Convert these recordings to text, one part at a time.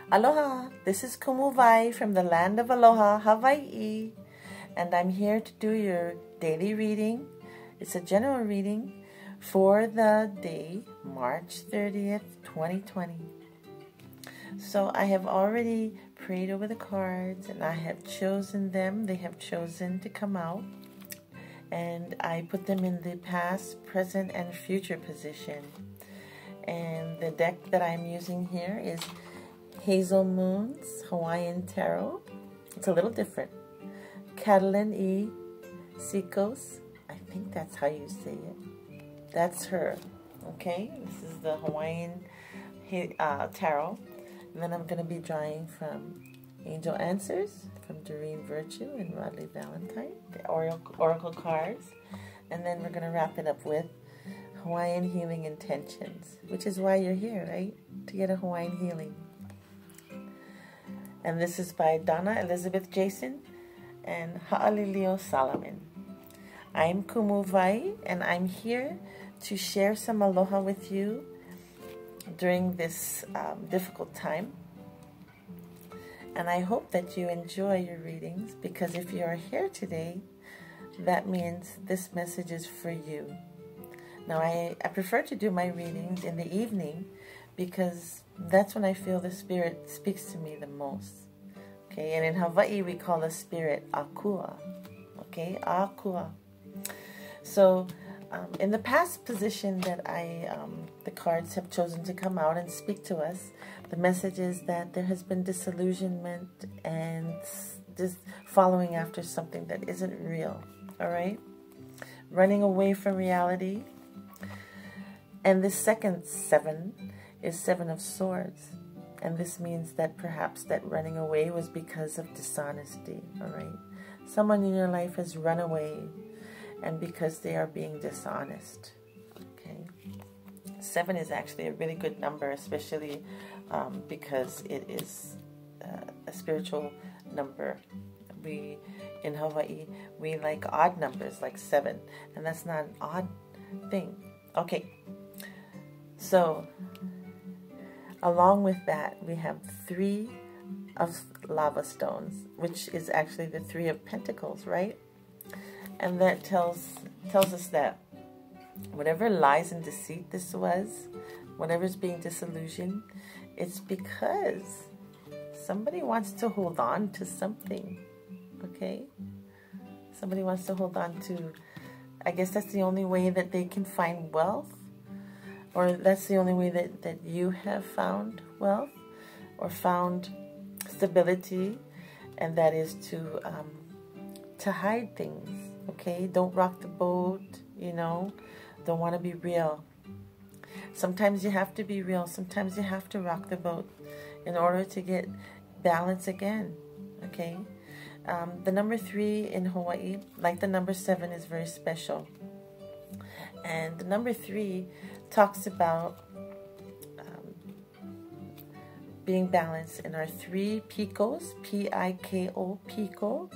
Aloha, this is Kumuvai from the land of Aloha, Hawaii, and I'm here to do your daily reading. It's a general reading for the day, March 30th, 2020. So I have already prayed over the cards and I have chosen them. They have chosen to come out. And I put them in the past, present, and future position. And the deck that I'm using here is Hazel Moon's Hawaiian Tarot. It's a little different. Catalin E. Sikos. I think that's how you say it. That's her. Okay, this is the Hawaiian Tarot. And then I'm going to be drawing from Angel Answers from Doreen Virtue and Rodley Valentine, the Oracle cards. And then we're going to wrap it up with Hawaiian Healing Intentions, which is why you're here, right? To get a Hawaiian healing. And this is by Donna Elizabeth Jason and Ha'alilio Solomon. I'm Kumuvai, and I'm here to share some aloha with you during this difficult time. And I hope that you enjoy your readings, because if you are here today, that means this message is for you. Now, I prefer to do my readings in the evening because that's when I feel the Spirit speaks to me the most. Okay, and in Hawaii, we call the Spirit Akua. Okay, Akua. So, in the past position that the cards have chosen to come out and speak to us, the message is that there has been disillusionment and just following after something that isn't real. All right? Running away from reality. And the second 7 is 7 of Swords. And this means that perhaps that running away was because of dishonesty. All right? Someone in your life has run away, and because they are being dishonest. Okay, 7 is actually a really good number, especially because it is a spiritual number. We in Hawaii, we like odd numbers, like 7, and that's not an odd thing. Okay, so along with that, we have 3 of lava stones, which is actually the 3 of Pentacles, right? And that tells us that whatever lies and deceit this was, whatever's being disillusioned, it's because somebody wants to hold on to something, okay? Somebody wants to hold on to, I guess that's the only way that they can find wealth, or that's the only way that you have found wealth or found stability, and that is to hide things. Okay, don't rock the boat, you know, don't want to be real. Sometimes you have to be real. Sometimes you have to rock the boat in order to get balance again, okay? The number 3 in Hawaii, like the number 7, is very special. And the number 3 talks about being balanced in our 3 picos, P-I-K-O, pico.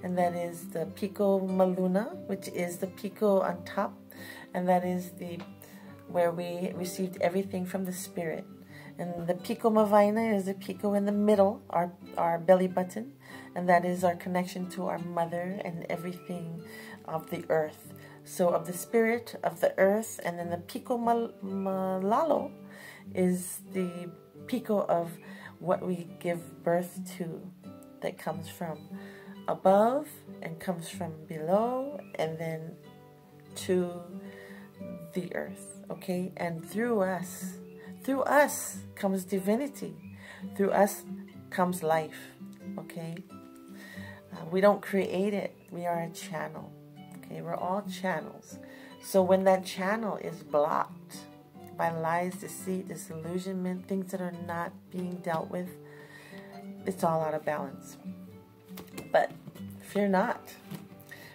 And that is the Pico Maluna, which is the Pico on top. And that is where we received everything from the Spirit. And the Pico Mavaina is the Pico in the middle, our belly button. And that is our connection to our mother and everything of the earth. So of the Spirit, of the earth. And then the Pico Malalo is the Pico of what we give birth to, that comes from above and comes from below and then to the earth, okay? And through us comes divinity. Through us comes life, okay? We don't create it. We are a channel, okay? We're all channels. So when that channel is blocked by lies, deceit, disillusionment, things that are not being dealt with, it's all out of balance. But fear not,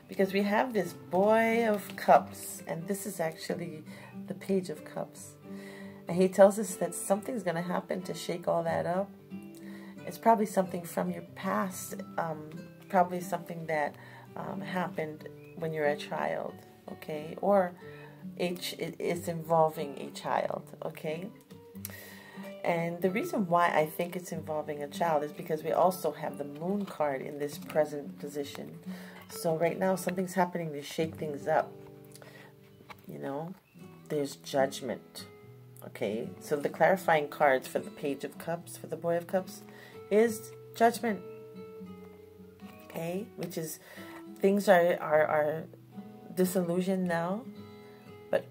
because we have this Boy of Cups, and this is actually the Page of Cups. And he tells us that something's going to happen to shake all that up. It's probably something from your past, probably something that happened when you're a child, okay? Or it's involving a child, okay? And the reason why I think it's involving a child is because we also have the moon card in this present position. So right now something's happening to shake things up. You know, there's judgment. Okay, so the clarifying cards for the Page of Cups, for the Boy of Cups, is judgment. Okay, which is things are disillusioned now, but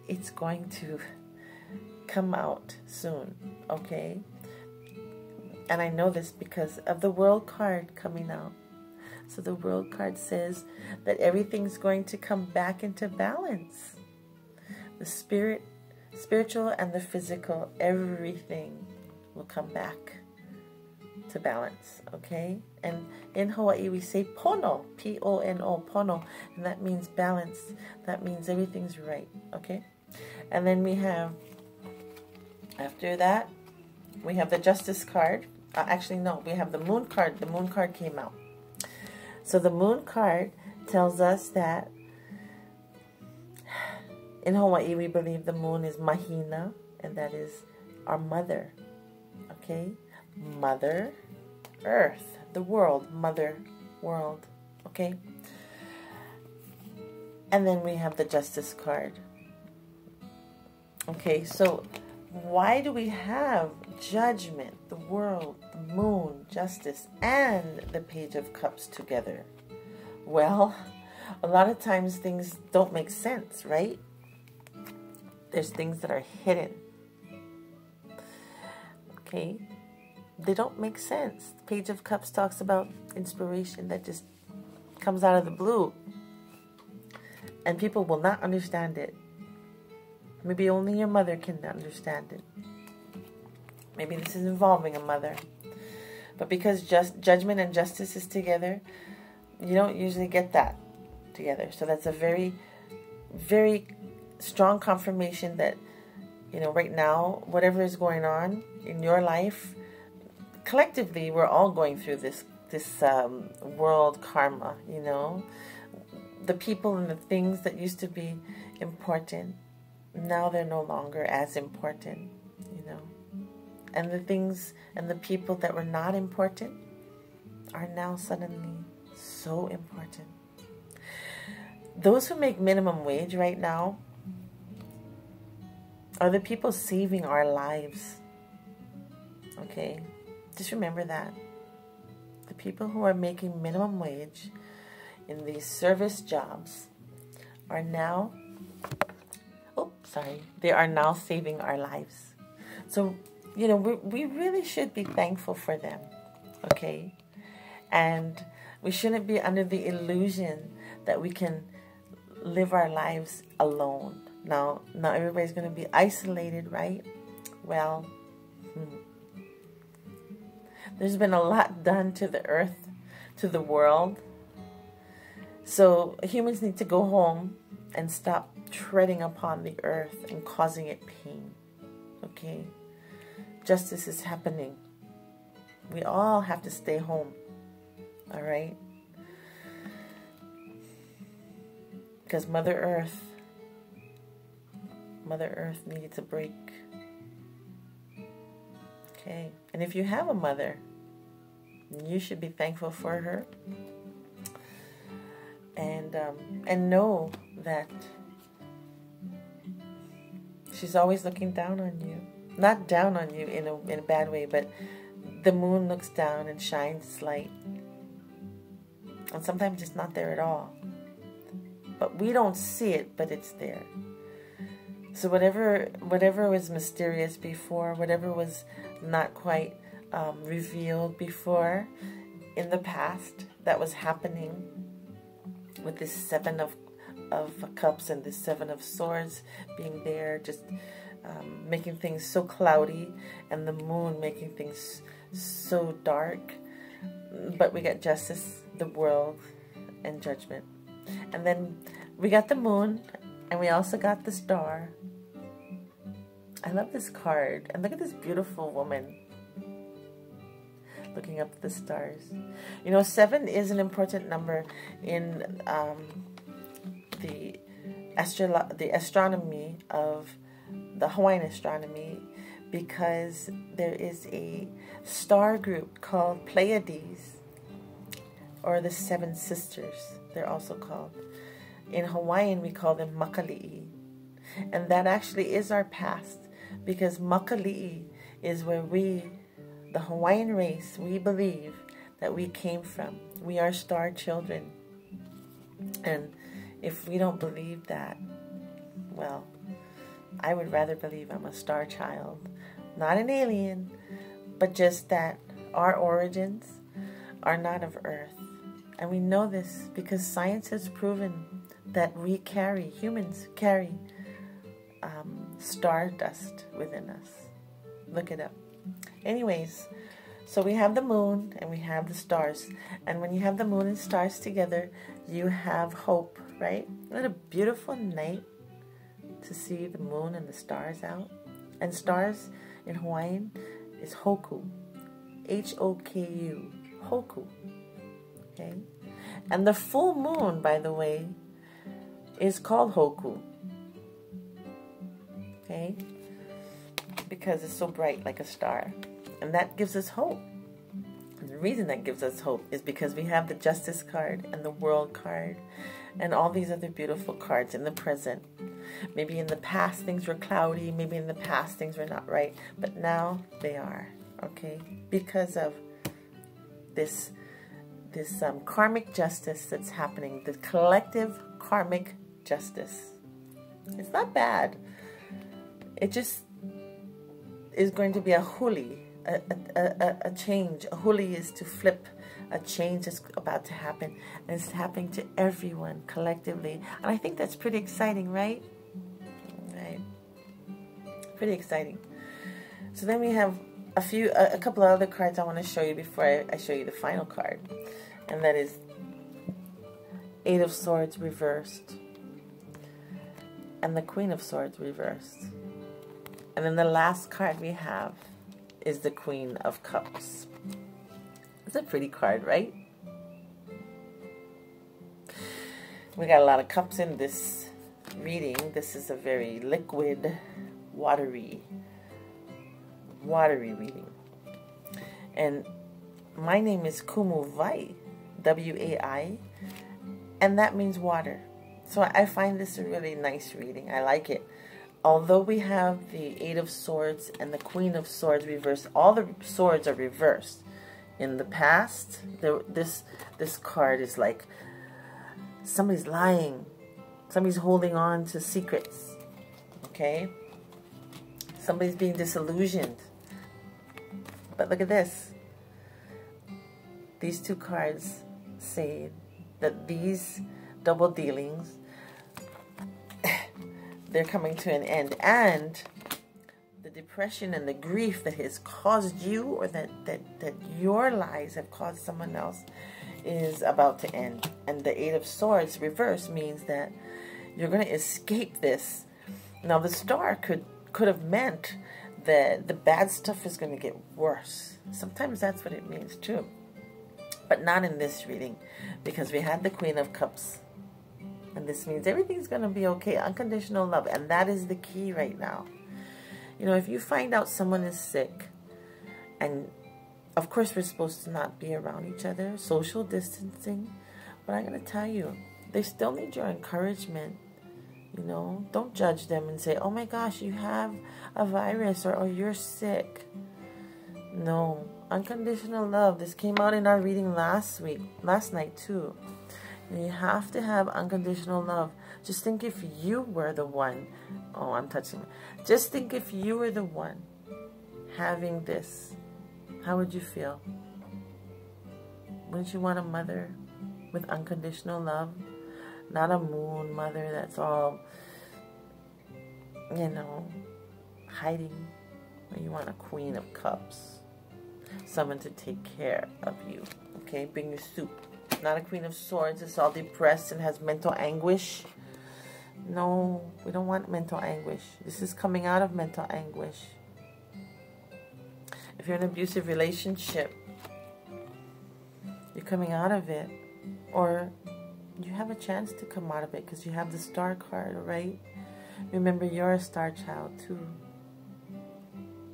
it's going to come out soon. Okay, and I know this because of the World card coming out. So the World card says that everything's going to come back into balance. The spiritual and the physical, everything will come back to balance, okay? And in Hawaii we say pono, P-O-N-O, pono, and that means balance. That means everything's right, okay? And then we have, after that, we have the Justice card. Actually, no, we have the Moon card. The Moon card came out. So the Moon card tells us that in Hawaii we believe the moon is Mahina, and that is our mother, okay? Mother Earth, the world, Mother World, okay? And then we have the Justice card. Okay, so why do we have Judgment, the world, the moon, justice, and the Page of Cups together? Well, a lot of times things don't make sense, right? There's things that are hidden. Okay? They don't make sense. The Page of Cups talks about inspiration that just comes out of the blue. And people will not understand it. Maybe only your mother can understand it. Maybe this is involving a mother. But because judgment and justice is together, you don't usually get that together. So that's a very, very strong confirmation that, you know, right now, whatever is going on in your life, collectively, we're all going through this world karma, you know. The people and the things that used to be important, now they're no longer as important, you know. And the things and the people that were not important are now suddenly so important. Those who make minimum wage right now are the people saving our lives. Okay? Just remember that. The people who are making minimum wage in these service jobs are now, they are now saving our lives. So, you know, we really should be thankful for them. Okay? And we shouldn't be under the illusion that we can live our lives alone. Now everybody's going to be isolated, right? Well, there's been a lot done to the earth, to the world. So humans need to go home and stop treading upon the earth and causing it pain. Okay? Justice is happening. We all have to stay home. All right? Because Mother Earth needs a break. Okay? And if you have a mother, you should be thankful for her. And know that she's always looking down on you. Not down on you in a bad way, but the moon looks down and shines light. And sometimes it's not there at all. But we don't see it, but it's there. So whatever was mysterious before, whatever was not quite revealed before in the past that was happening with this Seven of Cups and this Seven of Swords being there, just making things so cloudy, and the moon making things so dark. But we got justice, the world, and judgment. And then we got the moon, and we also got the star. I love this card. And look at this beautiful woman looking up at the stars. You know, 7 is an important number in the astronomy of the Hawaiian astronomy, because there is a star group called Pleiades, or the Seven Sisters, they're also called. In Hawaiian, we call them Makali'i. And that actually is our past, because Makali'i is where we, the Hawaiian race, we believe that we came from. We are star children. And if we don't believe that, well, I would rather believe I'm a star child. Not an alien, but just that our origins are not of Earth. And we know this because science has proven that we carry, humans carry stardust within us. Look it up. Anyways, so we have the moon and we have the stars. And when you have the moon and stars together, you have hope, right? What a beautiful night to see the moon and the stars out. And stars in Hawaiian is Hoku. H-O-K-U. Hoku. Okay? And the full moon, by the way, is called Hoku. Okay? Because it's so bright like a star. And that gives us hope. And the reason that gives us hope is because we have the Justice card and the World card and all these other beautiful cards in the present. Maybe in the past things were cloudy, maybe in the past things were not right, but now they are, okay? Because of this karmic justice that's happening, the collective karmic justice. It's not bad. It just is going to be a huli, a change. A huli is to flip. A change is about to happen, and it's happening to everyone collectively. And I think that's pretty exciting, right? Right. Pretty exciting. So then we have a couple of other cards I want to show you before I show you the final card, and that is Eight of Swords reversed, and the Queen of Swords reversed. And then the last card we have is the Queen of Cups. It's a pretty card, right? We got a lot of cups in this reading. This is a very liquid, watery reading. And my name is Kumu Vai, W-A-I, and that means water. So I find this a really nice reading. I like it. Although we have the Eight of Swords and the Queen of Swords reversed, all the swords are reversed. In the past, this card is like somebody's lying. Somebody's holding on to secrets. Okay? Somebody's being disillusioned. But look at this. These two cards say that these double dealings, they're coming to an end. And the depression and the grief that has caused you, or that your lies have caused someone else, is about to end. And the Eight of Swords reverse means that you're going to escape this. Now the star could have meant that the bad stuff is going to get worse. Sometimes that's what it means too. But not in this reading, because we had the Queen of Cups. And this means everything's going to be okay. Unconditional love. And that is the key right now. You know, if you find out someone is sick, and of course we're supposed to not be around each other, social distancing, but I'm going to tell you, they still need your encouragement. You know, don't judge them and say, oh my gosh, you have a virus, or oh, you're sick. No, unconditional love. This came out in our reading last night too. And you have to have unconditional love. Just think if you were the one. Oh, I'm touching. Just think if you were the one having this. How would you feel? Wouldn't you want a mother with unconditional love? Not a moon mother that's all, you know, hiding. You want a Queen of Cups. Someone to take care of you. Okay, bring you soup. Not a Queen of Swords. It's all depressed and has mental anguish. No, we don't want mental anguish. This is coming out of mental anguish. If you're in an abusive relationship, you're coming out of it. Or you have a chance to come out of it because you have the Star card, right? Remember, you're a star child too.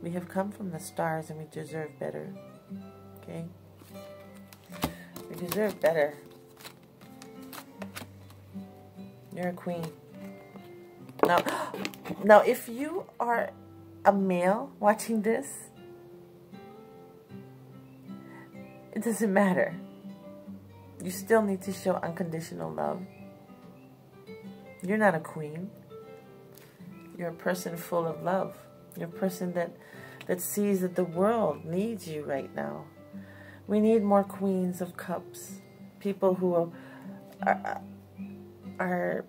We have come from the stars and we deserve better. Okay? We deserve better. You're a queen. Now, if you are a male watching this, it doesn't matter. You still need to show unconditional love. You're not a queen. You're a person full of love. You're a person that sees that the world needs you right now. We need more queens of cups. People who are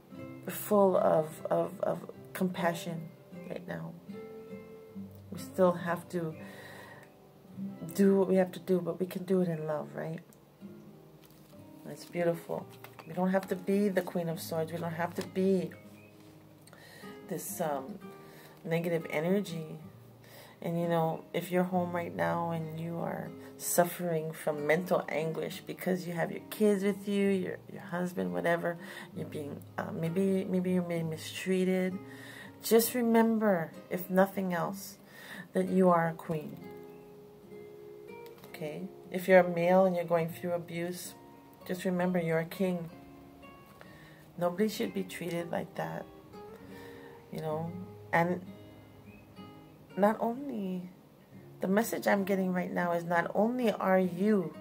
full of compassion right now. We still have to do what we have to do, but we can do it in love, right? It's beautiful. We don't have to be the Queen of Swords. We don't have to be this negative energy. And you know, if you're home right now and you are suffering from mental anguish because you have your kids with you, your husband, whatever, you're being maybe you're being mistreated, just remember, if nothing else, that you are a queen. Okay? If you're a male and you're going through abuse, just remember you're a king. Nobody should be treated like that. You know? And not only, the message I'm getting right now is not only are you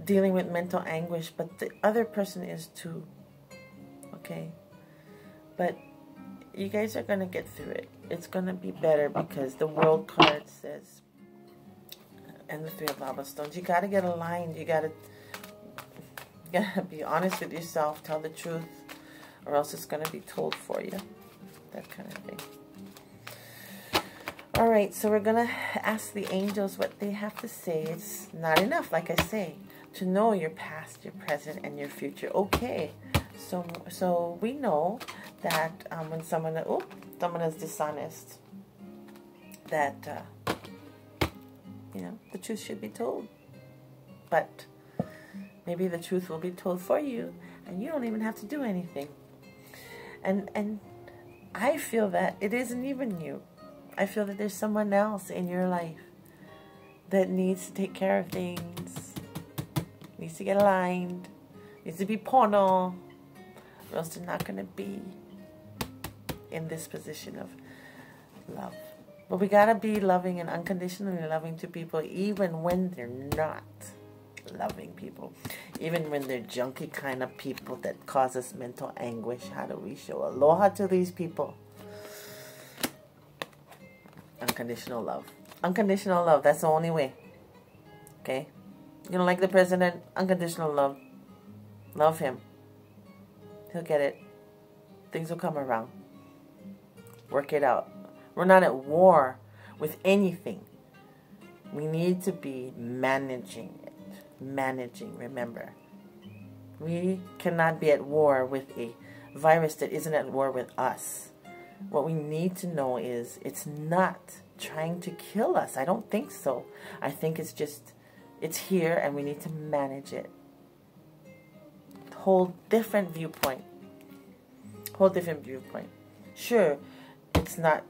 dealing with mental anguish, but the other person is too. Okay? But you guys are going to get through it. It's going to be better because the World card says, and the Three of Lava Stones, you got to get aligned. You got to be honest with yourself, tell the truth, or else it's going to be told for you. That kind of thing. All right, so we're going to ask the angels what they have to say. It's not enough, like I say, to know your past, your present, and your future. Okay, so we know that when someone is dishonest, that you know, the truth should be told. But maybe the truth will be told for you, and you don't even have to do anything. And I feel that it isn't even you. I feel that there's someone else in your life that needs to take care of things, needs to get aligned, needs to be porno, or else they're not going to be in this position of love. But we got to be loving and unconditionally loving to people even when they're not loving people. Even when they're junky kind of people that cause us mental anguish. How do we show aloha to these people? Unconditional love. Unconditional love. That's the only way. Okay? You don't like the president? Unconditional love. Love him. He'll get it. Things will come around. Work it out. We're not at war with anything. We need to be managing it. Managing, remember. We cannot be at war with a virus that isn't at war with us. What we need to know is it's not trying to kill us. I don't think so. I think it's just, it's here and we need to manage it. Whole different viewpoint. Whole different viewpoint. Sure, it's not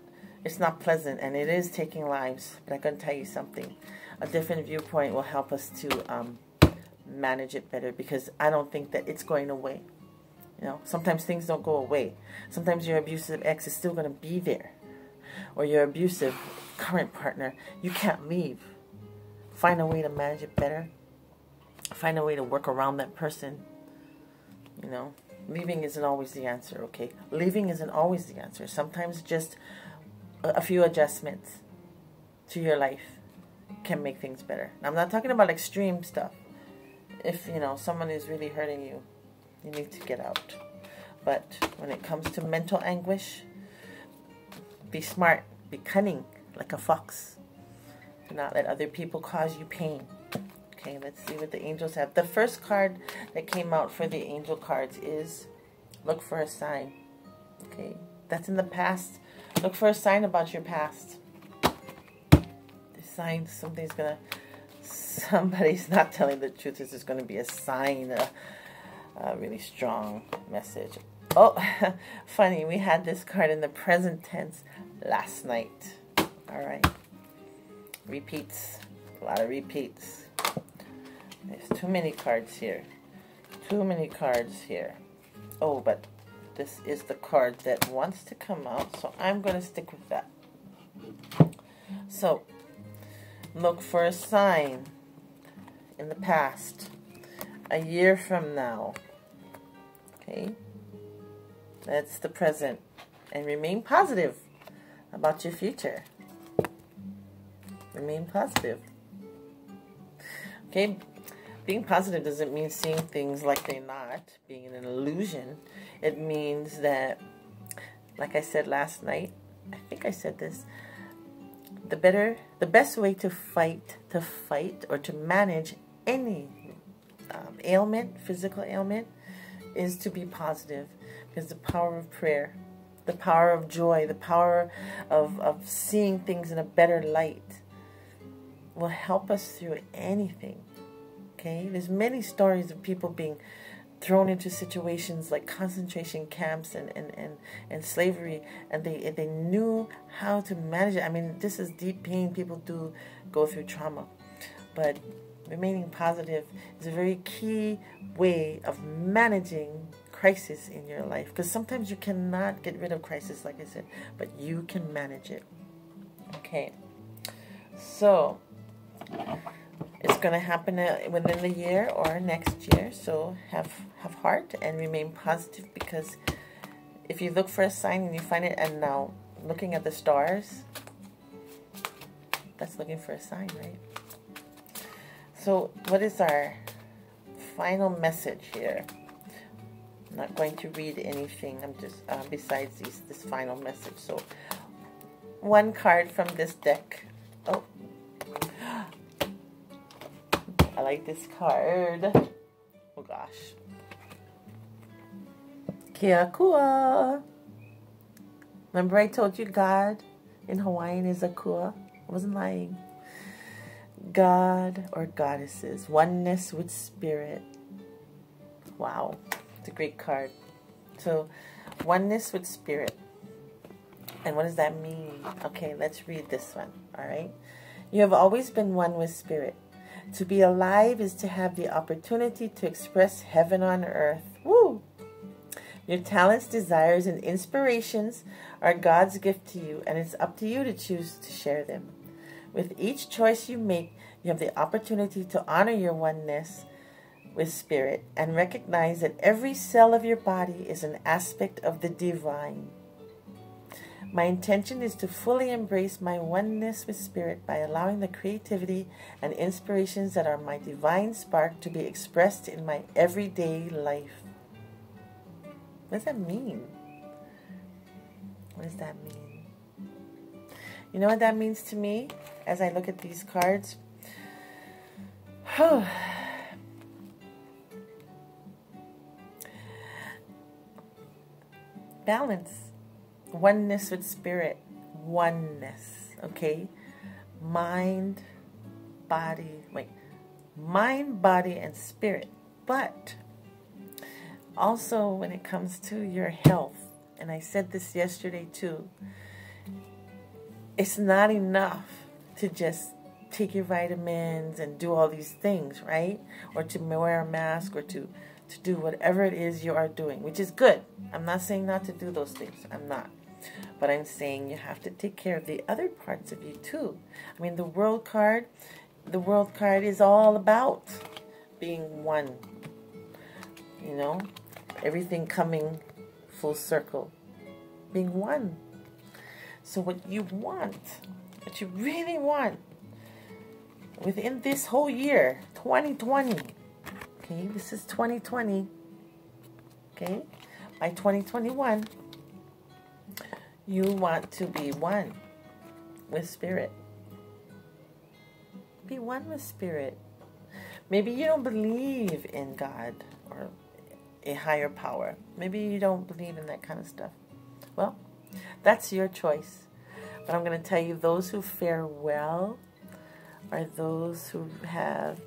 pleasant and it is taking lives, but I'm going to tell you something. A different viewpoint will help us to manage it better, because I don't think that it's going away. You know, sometimes things don't go away. Sometimes your abusive ex is still going to be there. Or your abusive current partner, you can't leave. Find a way to manage it better. Find a way to work around that person. You know, leaving isn't always the answer, okay? Leaving isn't always the answer. Sometimes just a few adjustments to your life can make things better. Now, I'm not talking about extreme stuff. If, you know, someone is really hurting you, you need to get out. But when it comes to mental anguish, be smart, be cunning, like a fox. Do not let other people cause you pain. Okay, let's see what the angels have. The first card that came out for the angel cards is look for a sign. Okay, that's in the past. Look for a sign about your past. The sign, somebody's not telling the truth. This is going to be a sign, a really strong message. Oh, funny, we had this card in the present tense last night. All right. Repeats. A lot of repeats. There's too many cards here. Too many cards here. Oh, but this is the card that wants to come out, so I'm going to stick with that. So, look for a sign in the past, a year from now. Okay? That's the present. And remain positive about your future. Remain positive. Okay? Being positive doesn't mean seeing things like they're not, being an illusion. It means that, like I said last night, I think I said this, the best way to fight or to manage any ailment, physical ailment, is to be positive. Because the power of prayer, the power of joy, the power of seeing things in a better light will help us through anything. Okay, there's many stories of people being thrown into situations like concentration camps and slavery, and they knew how to manage it. I mean, this is deep pain. People do go through trauma, but remaining positive is a very key way of managing crisis in your life, because sometimes you cannot get rid of crisis, like I said, but you can manage it. Okay, so it's going to happen within the year or next year. So have heart and remain positive, because if you look for a sign and you find it, and now looking at the stars, that's looking for a sign, right? So what is our final message here? I'm not going to read anything. I'm just besides this final message. So one card from this deck. Oh, I like this card. Oh gosh. Kia kua. Remember I told you God in Hawaiian is a kua? I wasn't lying. God or goddesses. Oneness with spirit. Wow. It's a great card. So, oneness with spirit. And what does that mean? Okay, let's read this one. All right. You have always been one with spirit. To be alive is to have the opportunity to express heaven on earth. Woo! Your talents, desires, and inspirations are God's gift to you, and it's up to you to choose to share them. With each choice you make, you have the opportunity to honor your oneness with spirit and recognize that every cell of your body is an aspect of the divine. My intention is to fully embrace my oneness with spirit by allowing the creativity and inspirations that are my divine spark to be expressed in my everyday life. What does that mean? What does that mean? You know what that means to me as I look at these cards? Balance. Oneness with spirit. Oneness. Okay? Mind, body. Mind, body, and spirit. But also when it comes to your health, and I said this yesterday too, it's not enough to just take your vitamins and do all these things, right? Or to wear a mask, or to do whatever it is you are doing, which is good. I'm not saying not to do those things. I'm not. But I'm saying you have to take care of the other parts of you too. I mean, the world card is all about being one. You know, everything coming full circle. Being one. So what you want, what you really want, within this whole year, 2020, okay, this is 2020, okay, by 2021, you want to be one with spirit. Be one with spirit. Maybe you don't believe in God or a higher power. Maybe you don't believe in that kind of stuff. Well, that's your choice. But I'm going to tell you, those who fare well are those who have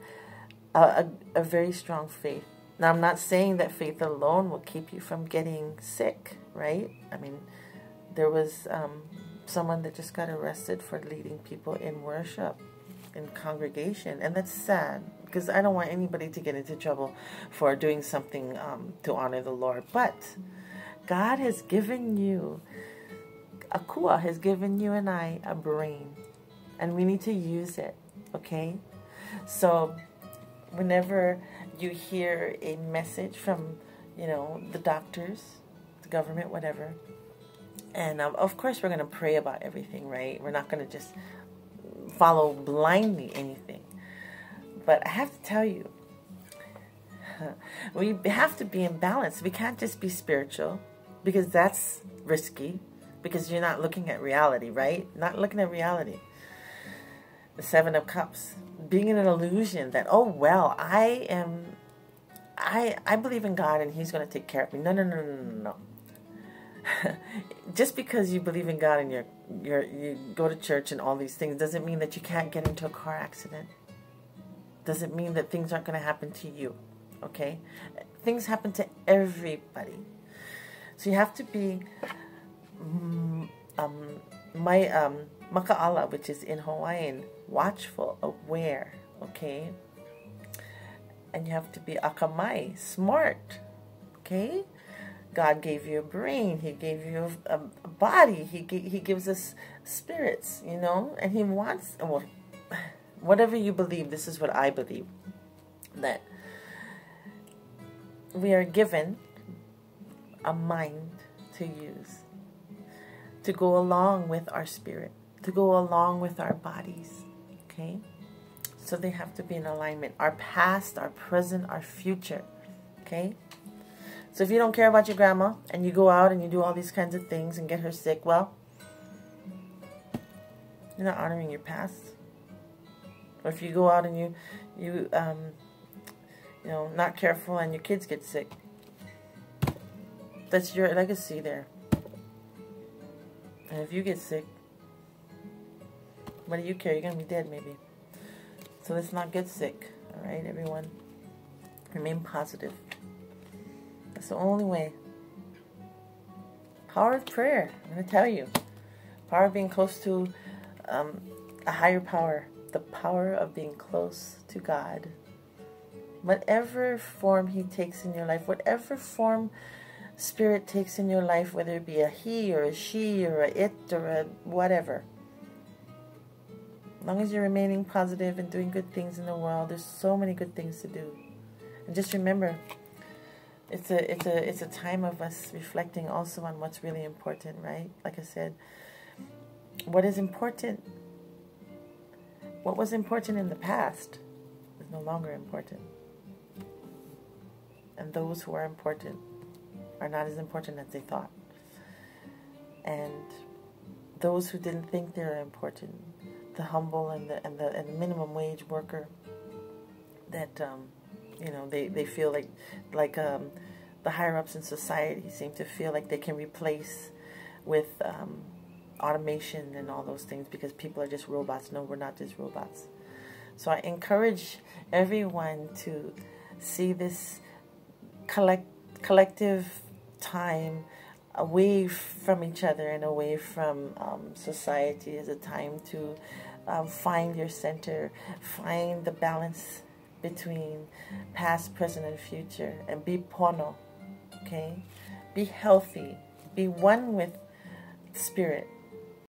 a very strong faith. Now, I'm not saying that faith alone will keep you from getting sick, right? I mean, there was someone that just got arrested for leading people in worship, in congregation. And that's sad, because I don't want anybody to get into trouble for doing something to honor the Lord. But God has given you, Akua has given you and I a brain, and we need to use it, okay? So whenever you hear a message from, you know, the doctors, the government, whatever, and of course we're going to pray about everything, right? We're not going to just follow blindly anything. But I have to tell you, we have to be in balance. We can't just be spiritual, because that's risky, because you're not looking at reality, right? Not looking at reality. The Seven of Cups, being in an illusion that, oh well, I believe in God and He's going to take care of me. No, no, no, no, no, no. Just because you believe in God and you go to church and all these things doesn't mean that you can't get into a car accident. Doesn't mean that things aren't going to happen to you. Okay, things happen to everybody. So you have to be maka'ala, which is in Hawaiian, watchful, aware, okay? And you have to be akamai, smart, okay? God gave you a brain. He gave you a body. He gives us spirits, you know? And He wants, well, whatever you believe, this is what I believe, that we are given a mind to use, to go along with our spirit, to go along with our bodies, okay? So they have to be in alignment. Our past, our present, our future, okay? So if you don't care about your grandma and you go out and you do all these kinds of things and get her sick, well, you're not honoring your past. Or if you go out and you know, not careful and your kids get sick, that's your legacy there. And if you get sick, what do you care? You're going to be dead maybe. So let's not get sick. All right, everyone? Remain positive. That's the only way. Power of prayer. I'm going to tell you. Power of being close to a higher power. The power of being close to God. Whatever form He takes in your life, whatever form Spirit takes in your life, whether it be a he or a she or a it or a whatever. As long as you're remaining positive and doing good things in the world, there's so many good things to do. And just remember, it's a time of us reflecting also on what's really important, right? Like I said, what is important, what was important in the past is no longer important. And those who are important are not as important as they thought. And those who didn't think they were important, the humble and the minimum wage worker, that you know, they feel like the higher ups in society seem to feel like they can replace with automation and all those things because people are just robots. No, we're not just robots. So I encourage everyone to see this collective time away from each other and away from society as a time to find your center, find the balance between past, present, and future, and be pono, okay? Be healthy, be one with spirit,